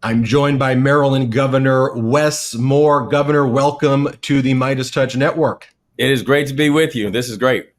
I'm joined by Maryland Governor Wes Moore. Governor, welcome to the MeidasTouch Network. It is great to be with you. This is great.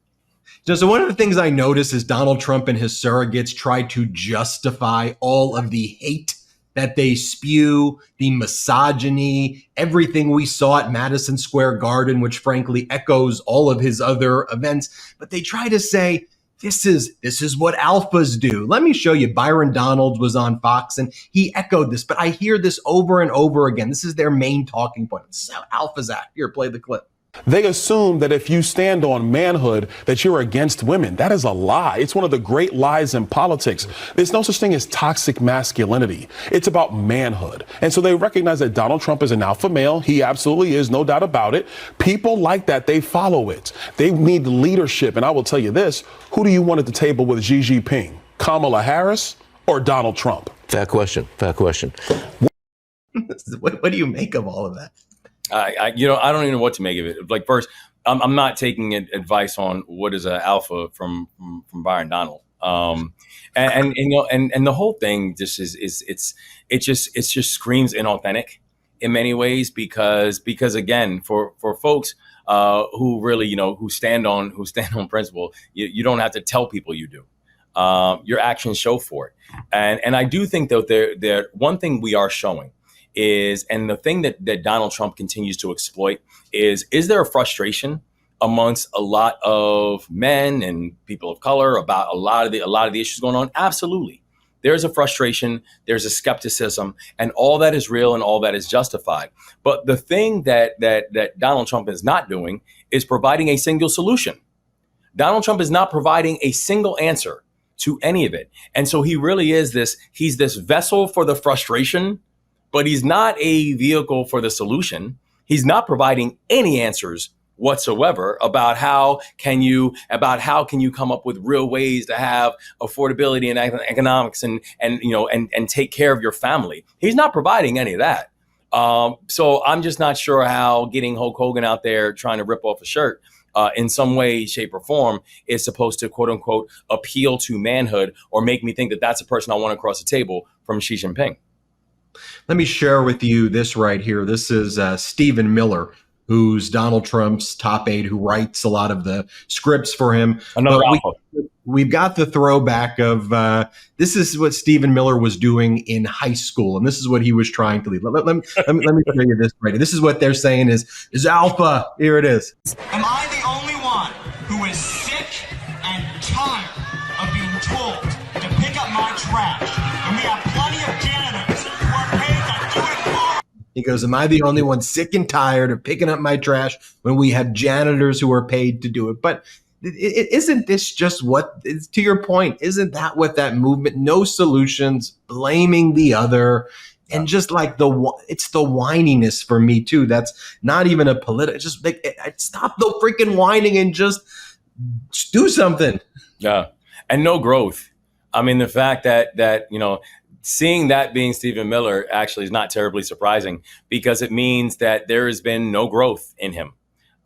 So one of the things I noticed is Donald Trump and his surrogates try to justify all of the hate that they spew, the misogyny, everything we saw at Madison Square Garden, which frankly echoes all of his other events. But they try to say, this is what alphas do. Let me show you. Byron Donalds was on Fox and he echoed this, but I hear this over and over again. This is their main talking point. This is how alphas act. Here, play the clip. They assume that if you stand on manhood, that you're against women. That is a lie. It's one of the great lies in politics. There's no such thing as toxic masculinity. It's about manhood. And so they recognize that Donald Trump is an alpha male. He absolutely is, no doubt about it. People like that, they follow it. They need leadership. And I will tell you this, who do you want at the table with Xi Jinping? Kamala Harris or Donald Trump? Fair question. Fair question. What do you make of all of that? I don't even know what to make of it. Like, first, I'm not taking advice on what is an alpha from Byron Donald. And the whole thing just it just screams inauthentic in many ways because again, for folks who really who stand on principle, you don't have to tell people you do. Your actions show for it. And I do think though there one thing we are showing is, and the thing that Donald Trump continues to exploit is there a frustration amongst a lot of men and people of color about a lot of the issues going on? Absolutely. There's a frustration, there's a skepticism, and all that is real and all that is justified. But the thing that Donald Trump is not doing is providing a single solution. Donald Trump is not providing a single answer to any of it. And so he really is he's this vessel for the frustration, but he's not a vehicle for the solution. He's not providing any answers whatsoever about how can you come up with real ways to have affordability and economics and take care of your family. He's not providing any of that. So I'm just not sure how getting Hulk Hogan out there trying to rip off a shirt in some way, shape, or form is supposed to, quote unquote, appeal to manhood or make me think that that's a person I want across the table from Xi Jinping. Let me share with you this right here. This is Stephen Miller, who's Donald Trump's top aide, who writes a lot of the scripts for him. We've got the throwback of this is what Stephen Miller was doing in high school, and this is what he was trying to lead. Let me show you this right here. This is what they're saying is alpha. Here it is. Am I the only one who is sick and tired of being told to pick up my trash? And we have plenty of janitors who are paid to do it for. He goes, am I the only one sick and tired of picking up my trash when we have janitors who are paid to do it? But isn't this just to your point, isn't that what that movement, no solutions, blaming the other, and just like it's the whininess for me too. That's not even a political, just stop the freaking whining and just do something. Yeah. And no growth. I mean, the fact that seeing that being Stephen Miller actually is not terribly surprising because it means that there has been no growth in him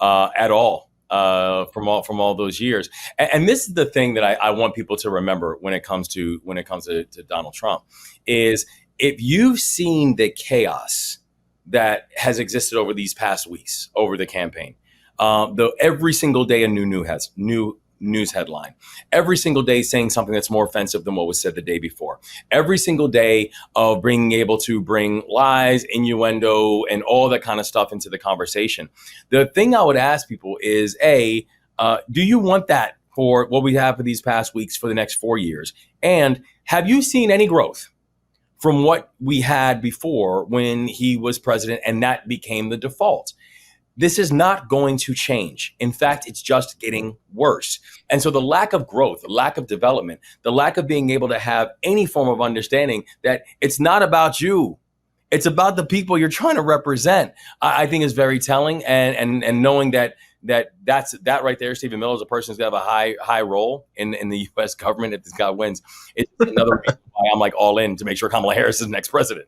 at all from all those years. And this is the thing that I want people to remember when it comes to Donald Trump is if you've seen the chaos that has existed over these past weeks over the campaign, every single day a new news headline, every single day saying something that's more offensive than what was said the day before, every single day of being able to bring lies, innuendo, and all that kind of stuff into the conversation. The thing I would ask people is, do you want that for what we have for these past weeks for the next 4 years? And have you seen any growth from what we had before when he was president and that became the default? This is not going to change. In fact, it's just getting worse. And so the lack of growth, the lack of development, the lack of being able to have any form of understanding that it's not about you, it's about the people you're trying to represent, I think is very telling. And knowing that right there, Stephen Miller is a person who's going to have a high role in the U.S. government if this guy wins. It's another reason why I'm like all in to make sure Kamala Harris is the next president.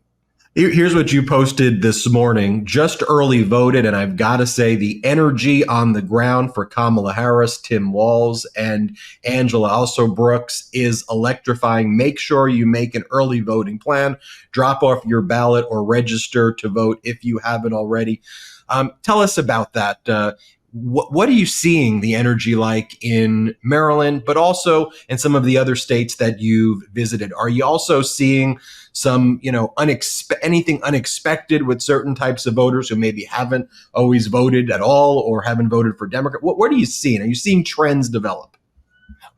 Here's what you posted this morning. Just early voted, and I've got to say the energy on the ground for Kamala Harris, Tim Walz, and Angela Alsobrooks is electrifying. Make sure you make an early voting plan. Drop off your ballot or register to vote if you haven't already. Tell us about that. What are you seeing the energy like in Maryland, but also in some of the other states that you've visited? Are you also seeing some, anything unexpected with certain types of voters who maybe haven't always voted at all or haven't voted for Democrat? What are you seeing? Are you seeing trends develop?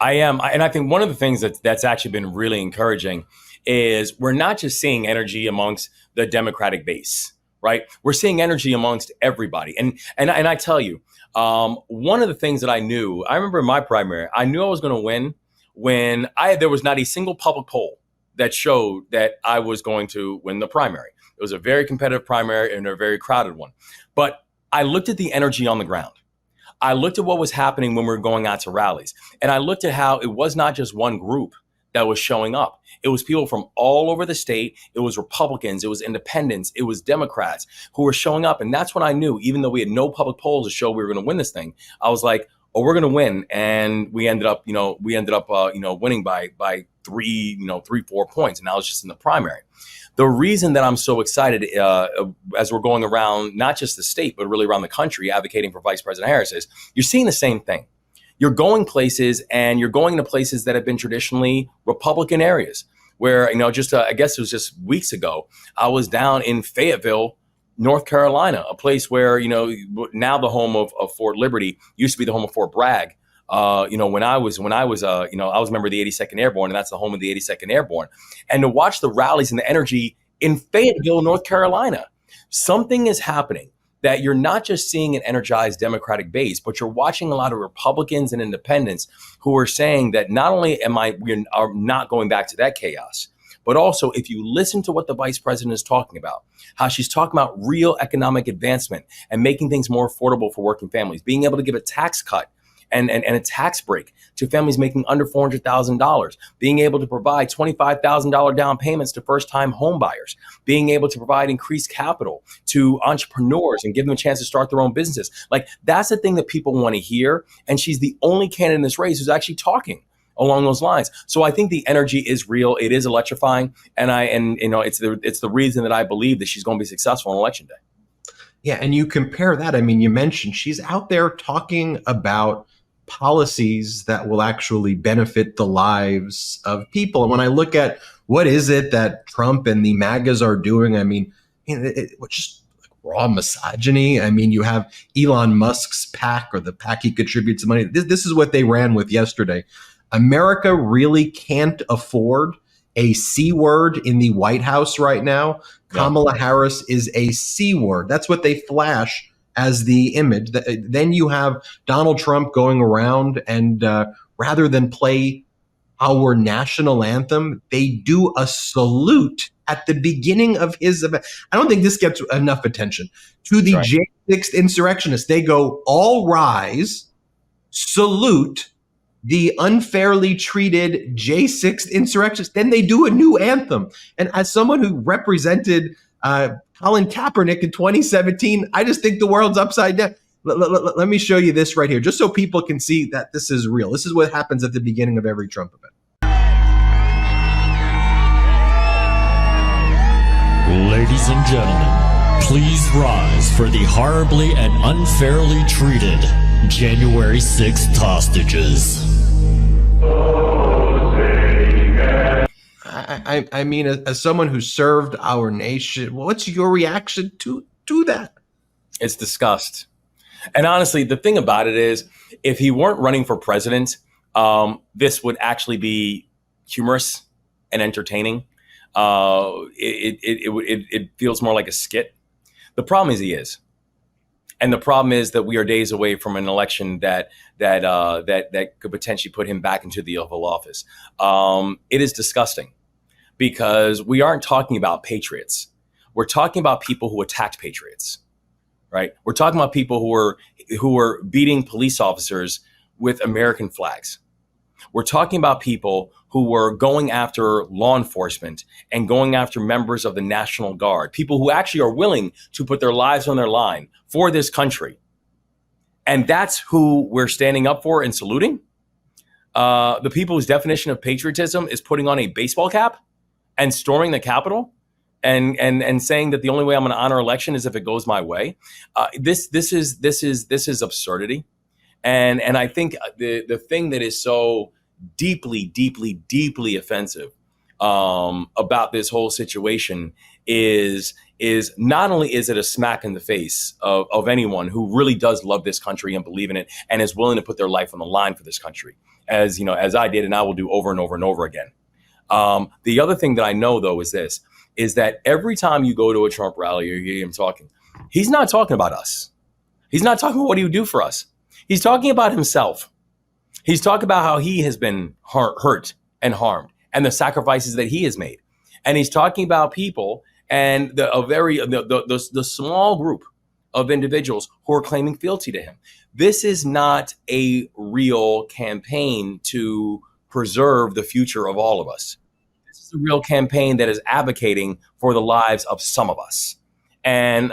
I am. And I think one of the things that's actually been really encouraging is we're not just seeing energy amongst the Democratic base, right? We're seeing energy amongst everybody. And I tell you, one of the things that I remember in my primary, I knew I was going to win when there was not a single public poll that showed that I was going to win the primary. It was a very competitive primary and a very crowded one. But I looked at the energy on the ground. I looked at what was happening when we were going out to rallies. And I looked at how it was not just one group that was showing up. It was people from all over the state. It was Republicans. It was independents. It was Democrats who were showing up. And that's when I knew, even though we had no public polls to show we were going to win this thing, I was like, oh, we're going to win. And we ended up winning by 4 points. And I was just in the primary. The reason that I'm so excited as we're going around, not just the state, but really around the country advocating for Vice President Harris is you're seeing the same thing. You're going places and you're going to places that have been traditionally Republican areas where, I guess it was just weeks ago, I was down in Fayetteville, North Carolina, a place where, now the home of Fort Liberty used to be the home of Fort Bragg. When I was I was a member of the 82nd Airborne, and that's the home of the 82nd Airborne. And to watch the rallies and the energy in Fayetteville, North Carolina, something is happening that you're not just seeing an energized Democratic base, but you're watching a lot of Republicans and independents who are saying that not only we are not going back to that chaos, but also if you listen to what the vice president is talking about, how she's talking about real economic advancement and making things more affordable for working families, being able to give a tax cut and a tax break to families making under $400,000, being able to provide $25,000 down payments to first-time home buyers, being able to provide increased capital to entrepreneurs and give them a chance to start their own businesses. Like, that's the thing that people want to hear. And she's the only candidate in this race who's actually talking along those lines. So I think the energy is real. It is electrifying. It's the reason that I believe that she's going to be successful on Election Day. Yeah. And you compare that. I mean, you mentioned she's out there talking about policies that will actually benefit the lives of people. And when I look at what is it that Trump and the MAGAs are doing, I mean, just raw misogyny. I mean, you have Elon Musk's PAC, or the PAC he contributes money. This is what they ran with yesterday. America really can't afford a C word in the White House right now. Yeah. Kamala Harris is a C word. That's what they flash as the image. Then you have Donald Trump going around and rather than play our national anthem, they do a salute at the beginning of his event. I don't think this gets enough attention. To the J6 insurrectionists, they go, all rise, salute the unfairly treated J6 insurrectionists. Then they do a new anthem. And as someone who represented Colin Kaepernick in 2017, I just think the world's upside down. Let me show you this right here, just so people can see that this is real. This is what happens at the beginning of every Trump event. Ladies and gentlemen, please rise for the horribly and unfairly treated January 6th hostages. I mean, as someone who served our nation, what's your reaction to that? It's disgust. And honestly, the thing about it is, if he weren't running for president, this would actually be humorous and entertaining. It feels more like a skit. The problem is he is. And the problem is that we are days away from an election that could potentially put him back into the Oval Office. It is disgusting because we aren't talking about patriots. We're talking about people who attacked patriots, right? We're talking about people who were beating police officers with American flags. We're talking about people who were going after law enforcement and going after members of the National Guard, people who actually are willing to put their lives on their line for this country. And that's who we're standing up for and saluting. The people whose definition of patriotism is putting on a baseball cap and storming the Capitol and saying that the only way I'm going to honor election is if it goes my way. This is absurdity. And I think the thing that is so deeply offensive about this whole situation is not only is it a smack in the face of anyone who really does love this country and believe in it and is willing to put their life on the line for this country, as as I did and I will do over and over and over again. The other thing that I know, though, is that every time you go to a Trump rally or you hear him talking, he's not talking about us. He's not talking about what he would do for us. He's talking about himself. He's talking about how he has been hurt and harmed and the sacrifices that he has made. And he's talking about people and the small group of individuals who are claiming fealty to him. This is not a real campaign to preserve the future of all of us. This is a real campaign that is advocating for the lives of some of us. And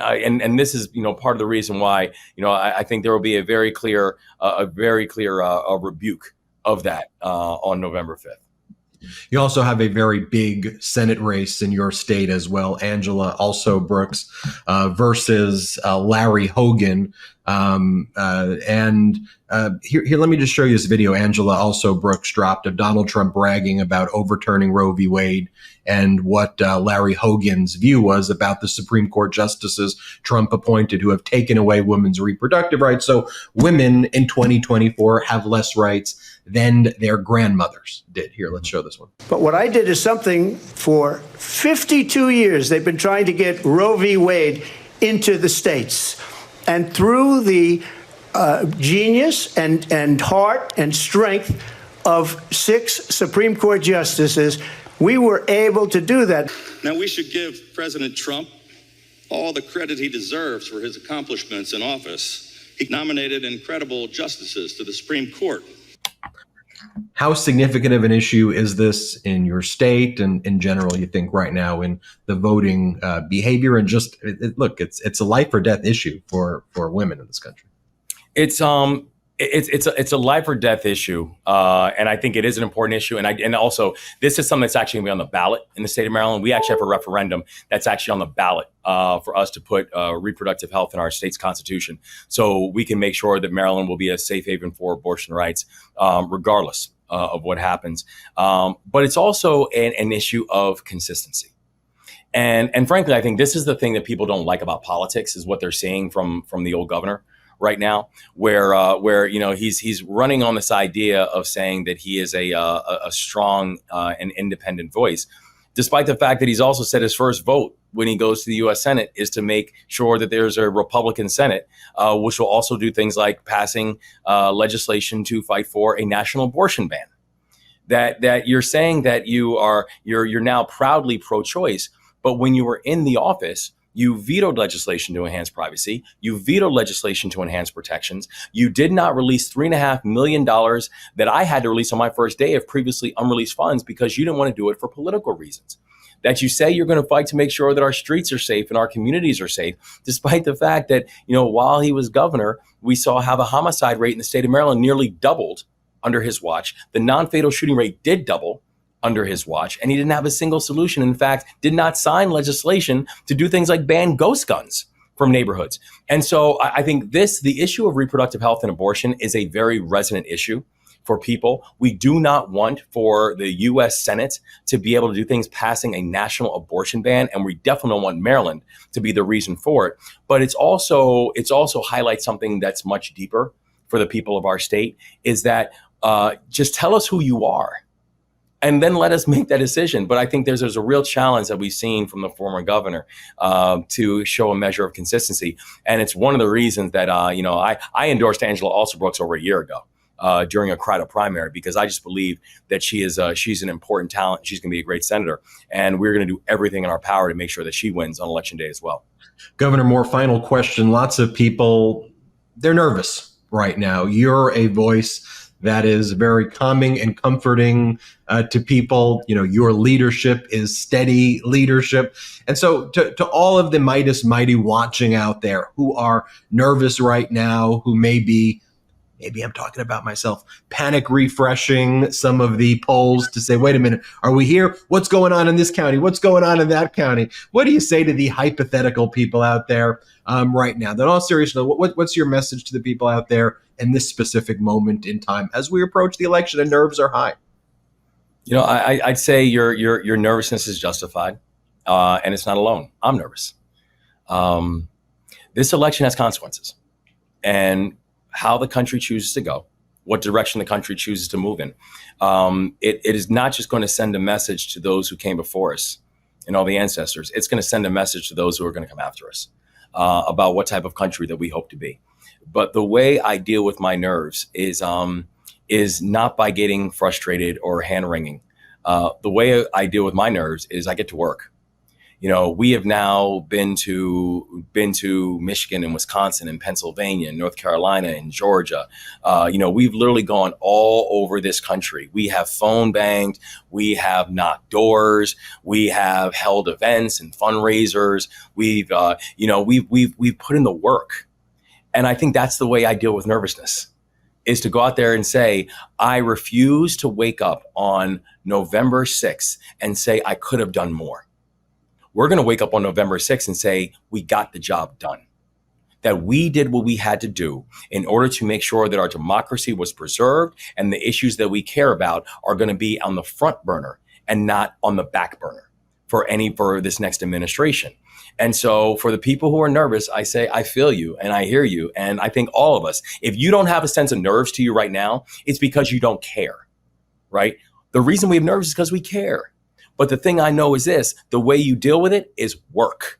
this is part of the reason why I think there will be a very clear rebuke of that on November 5th. You also have a very big Senate race in your state as well, Angela Also Brooks versus Larry Hogan. Here, let me just show you this video Angela Also Brooks dropped of Donald Trump bragging about overturning Roe v. Wade and what Larry Hogan's view was about the Supreme Court justices Trump appointed who have taken away women's reproductive rights. So women in 2024 have less rights than their grandmothers did. Here, let's show this one. But what I did is something for 52 years. They've been trying to get Roe v. Wade into the states. And through the genius and heart and strength of 6 Supreme Court justices, we were able to do that. Now, we should give President Trump all the credit he deserves for his accomplishments in office. He nominated incredible justices to the Supreme Court. How significant of an issue is this in your state and in general, you think, right now in the voting behavior? And just look, it's a life or death issue for women in this country. It's a life or death issue, and I think it is an important issue. And also, this is something that's actually going to be on the ballot in the state of Maryland. We actually have a referendum that's actually on the ballot for us to put reproductive health in our state's constitution, so we can make sure that Maryland will be a safe haven for abortion rights, regardless of what happens. But it's also an issue of consistency. And frankly, I think this is the thing that people don't like about politics is what they're seeing from the old governor right now, where he's running on this idea of saying that he is a strong and independent voice, despite the fact that he's also said his first vote when he goes to the U.S. Senate is to make sure that there's a Republican Senate, which will also do things like passing legislation to fight for a national abortion ban. That you're saying that you're now proudly pro-choice, but when you were in the office, you vetoed legislation to enhance privacy. You vetoed legislation to enhance protections. You did not release $3.5 million that I had to release on my first day of previously unreleased funds because you didn't want to do it for political reasons. That you say you're going to fight to make sure that our streets are safe and our communities are safe, despite the fact that, while he was governor, we saw how the homicide rate in the state of Maryland nearly doubled under his watch. The non-fatal shooting rate did double under his watch, and he didn't have a single solution. In fact, did not sign legislation to do things like ban ghost guns from neighborhoods. And so I think the issue of reproductive health and abortion is a very resonant issue for people. We do not want for the U.S. Senate to be able to do things passing a national abortion ban, and we definitely don't want Maryland to be the reason for it. But it's also highlights something that's much deeper for the people of our state, is that just tell us who you are, and then let us make that decision. But I think there's a real challenge that we've seen from the former governor to show a measure of consistency. And it's one of the reasons that, I endorsed Angela Also Brooks over a year ago during a crowded primary, because I just believe that she's an important talent. She's going to be a great senator. And we're going to do everything in our power to make sure that she wins on Election Day as well. Governor Moore, final question. Lots of people, they're nervous right now. You're a voice that is very calming and comforting to people. You know, your leadership is steady leadership. And so to all of the Meidas Mighty watching out there who are nervous right now, who maybe I'm talking about myself, panic refreshing some of the polls to say, wait a minute, are we here? What's going on in this county? What's going on in that county? What do you say to the hypothetical people out there right now? Then all seriousness, what's your message to the people out there in this specific moment in time as we approach the election and nerves are high? You know, I'd say your nervousness is justified, and it's not alone. I'm nervous. This election has consequences, and how the country chooses to go, what direction the country chooses to move in. It is not just going to send a message to those who came before us and all the ancestors. It's going to send a message to those who are going to come after us about what type of country that we hope to be. But the way I deal with my nerves is not by getting frustrated or hand wringing. The way I deal with my nerves is I get to work. You know, we have now been to Michigan and Wisconsin and Pennsylvania and North Carolina and Georgia. You know, we've literally gone all over this country. We have phone banged. We have knocked doors. We have held events and fundraisers. We've put in the work. And I think that's the way I deal with nervousness, is to go out there and say, I refuse to wake up on November 6th and say I could have done more. We're going to wake up on November 6th and say, we got the job done, that we did what we had to do in order to make sure that our democracy was preserved and the issues that we care about are going to be on the front burner and not on the back burner for this next administration. And so for the people who are nervous, I say, I feel you and I hear you. And I think all of us, if you don't have a sense of nerves to you right now, it's because you don't care, right? The reason we have nerves is because we care. But the thing I know is this, the way you deal with it is work,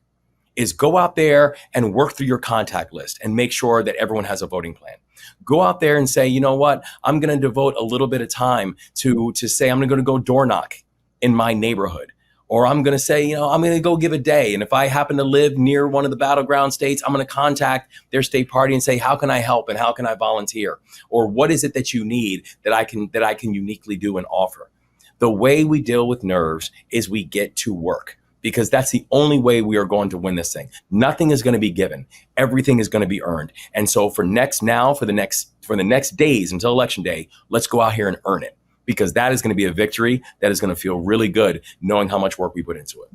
is go out there and work through your contact list and make sure that everyone has a voting plan. Go out there and say, you know what, I'm going to devote a little bit of time to say I'm going to go door knock in my neighborhood. Or I'm going to say, you know, I'm going to go give a day. And if I happen to live near one of the battleground states, I'm going to contact their state party and say, how can I help and how can I volunteer? Or what is it that you need that I can uniquely do and offer? The way we deal with nerves is we get to work, because that's the only way we are going to win this thing. Nothing is going to be given. Everything is going to be earned. And so for the next days until Election Day, let's go out here and earn it, because that is going to be a victory that is going to feel really good knowing how much work we put into it.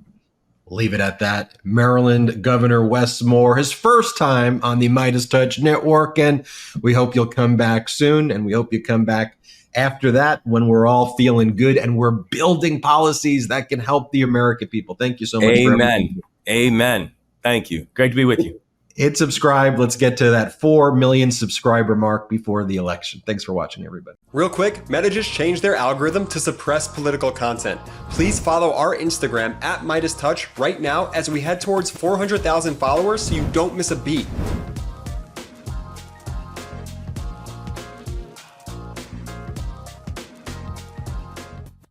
Leave it at that. Maryland Governor Wes Moore, his first time on the MeidasTouch Network. And we hope you'll come back soon. And we hope you come back after that when we're all feeling good and we're building policies that can help the American people. Thank you so much. Amen. Amen. Thank you. Great to be with you. Hit subscribe. Let's get to that 4 million subscriber mark before the election. Thanks for watching, everybody. Real quick, Meta just changed their algorithm to suppress political content. Please follow our Instagram @MeidasTouch right now as we head towards 400,000 followers so you don't miss a beat.